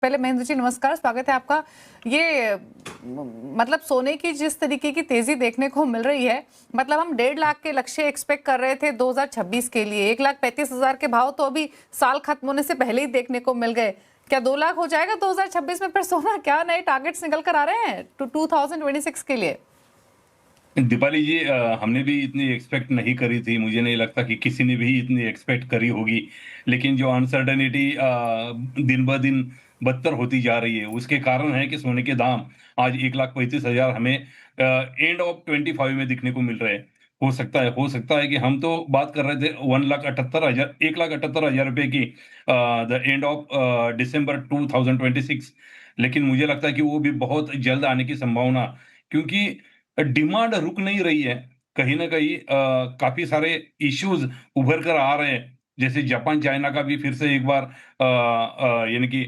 पहले महेंद्र जी नमस्कार, स्वागत है आपका। ये मतलब सोने की जिस तरीके की तेजी देखने को मिल रही है, मतलब हम 1.5 लाख के लक्ष्य एक्सपेक्ट कर रहे थे 2026 के लिए। 1,35,000 के भाव तो अभी साल खत्म होने से पहले ही देखने को मिल गए। क्या 2 लाख हो जाएगा 2026 में फिर सोना? क्या नए टारगेट्स निकल कर आ रहे हैं 2026 के लिए? दीपाली जी, हमने भी इतनी एक्सपेक्ट नहीं करी थी। मुझे नहीं लगता कि किसी ने भी इतनी एक्सपेक्ट करी होगी। लेकिन जो अनसर्टेनिटी दिन ब दिन बदतर होती जा रही है, उसके कारण है कि सोने के दाम आज 1,35,000 हमें एंड ऑफ 25 में दिखने को मिल रहे हैं। हो सकता है कि हम तो बात कर रहे थे 1,78,000 1,78,000 रुपए की द एंड ऑफ दिसंबर 2026। लेकिन मुझे लगता है कि वो भी बहुत जल्द आने की संभावना, क्योंकि डिमांड रुक नहीं रही है। कहीं न कहीं काफ़ी सारे इश्यूज़ उभर कर आ रहे हैं। जैसे जापान चाइना का भी फिर से एक बार यानी कि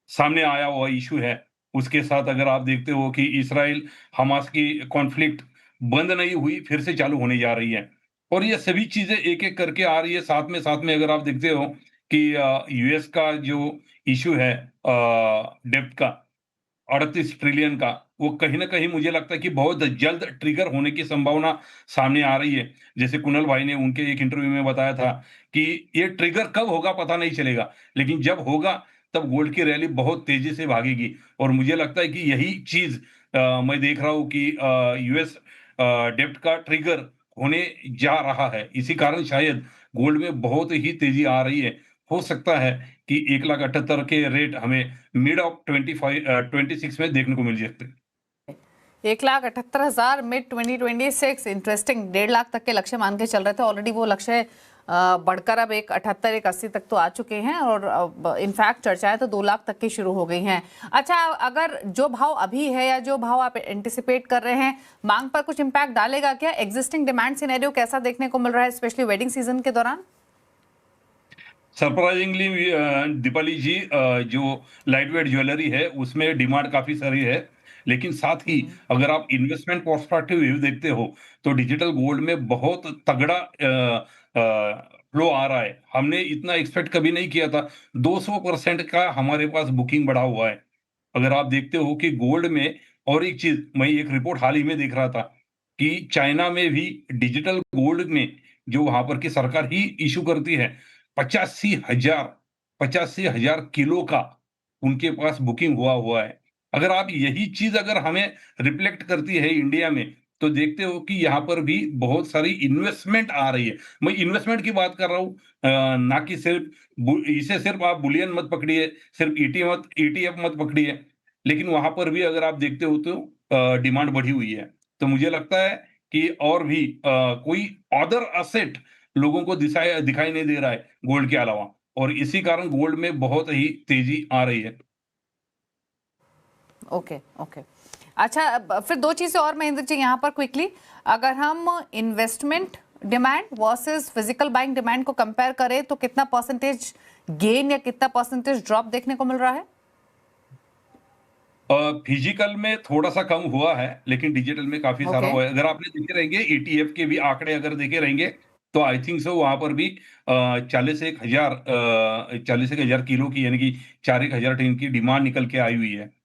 सामने आया हुआ इश्यू है। उसके साथ अगर आप देखते हो कि इज़राइल हमास की कॉन्फ्लिक्ट बंद नहीं हुई, फिर से चालू होने जा रही है। और ये सभी चीज़ें एक-एक करके आ रही है। साथ में अगर आप देखते हो कि यूएस का जो इश्यू है डेब्ट का 38 ट्रिलियन का, वो कहीं न कहीं मुझे लगता है कि बहुत जल्द ट्रिगर होने की संभावना सामने आ रही है। जैसे कुणाल भाई ने उनके एक इंटरव्यू में बताया था कि ये ट्रिगर कब होगा पता नहीं चलेगा, लेकिन जब होगा तब गोल्ड की रैली बहुत तेज़ी से भागेगी। और मुझे लगता है कि यही चीज़ मैं देख रहा हूँ कि यूएस डेब्ट का ट्रिगर होने जा रहा है। इसी कारण शायद गोल्ड में बहुत ही तेज़ी आ रही है। हो सकता है कि 1,78,000 के रेट हमें मिड ऑफ 26 में देखने को मिल सकते हैं। 1,78,000 मिड 2026। इंटरेस्टिंग। 1.5 लाख तक के लक्ष्य मान के चल रहे थे। ऑलरेडी वो लक्ष्य बढ़कर अब 1,78, 1,80 तक तो आ चुके हैं और इनफैक्ट चर्चाएं तो 2 लाख तक की शुरू हो गई हैं। अच्छा, अगर जो भाव अभी है या जो भाव आप एंटिसिपेट कर रहे हैं, मांग पर कुछ इम्पैक्ट डालेगा क्या? एग्जिस्टिंग डिमांड सिनेरियो कैसा देखने को मिल रहा है, स्पेशली वेडिंग सीजन के दौरान? सरप्राइजिंगली दीपाली जी, जो लाइट वेट ज्वेलरी है उसमें डिमांड काफ़ी सारी है। लेकिन साथ ही अगर आप इन्वेस्टमेंट पर्सपेक्टिव व्यू देखते हो, तो डिजिटल गोल्ड में बहुत तगड़ा फ्लो आ रहा है। हमने इतना एक्सपेक्ट कभी नहीं किया था। 200% का हमारे पास बुकिंग बढ़ा हुआ है। अगर आप देखते हो कि गोल्ड में, और एक चीज़ मैं एक रिपोर्ट हाल ही में देख रहा था कि चाइना में भी डिजिटल गोल्ड में जो वहाँ पर की सरकार ही इश्यू करती है, 85,000 85,000 किलो का उनके पास बुकिंग हुआ है। अगर आप यही चीज़ अगर हमें रिफ्लेक्ट करती है इंडिया में, तो देखते हो कि यहाँ पर भी बहुत सारी इन्वेस्टमेंट आ रही है। मैं इन्वेस्टमेंट की बात कर रहा हूँ, ना कि सिर्फ़ इसे सिर्फ़ आप बुलियन मत पकड़िए, सिर्फ़ ईटीएफ मत पकड़िए। लेकिन वहाँ पर भी अगर आप देखते हो तो डिमांड बढ़ी हुई है। तो मुझे लगता है कि और भी कोई अदर एसेट लोगों को दिखाई नहीं दे रहा है गोल्ड के अलावा, और इसी कारण गोल्ड में बहुत ही तेज़ी आ रही है। Okay, okay. अच्छा, फिर दो चीजें और महेंद्र जी यहाँ पर क्विकली, अगर हम investment demand versus physical buying demand को कंपेयर करें तो कितना परसेंटेज गेन या कितना परसेंटेज ड्रॉप देखने को मिल रहा है? फिजिकल में थोड़ा-सा कम हुआ है, लेकिन डिजिटल में काफ़ी सारा ओके। हुआ है। अगर आपने देखे रहेंगे ईटीएफ के भी आंकड़े अगर देखे रहेंगे, तो आई थिंक सो वहाँ पर भी 40 एक हज़ार किलो की, यानी कि 4 एक हज़ार टन की डिमांड निकल के आई हुई है।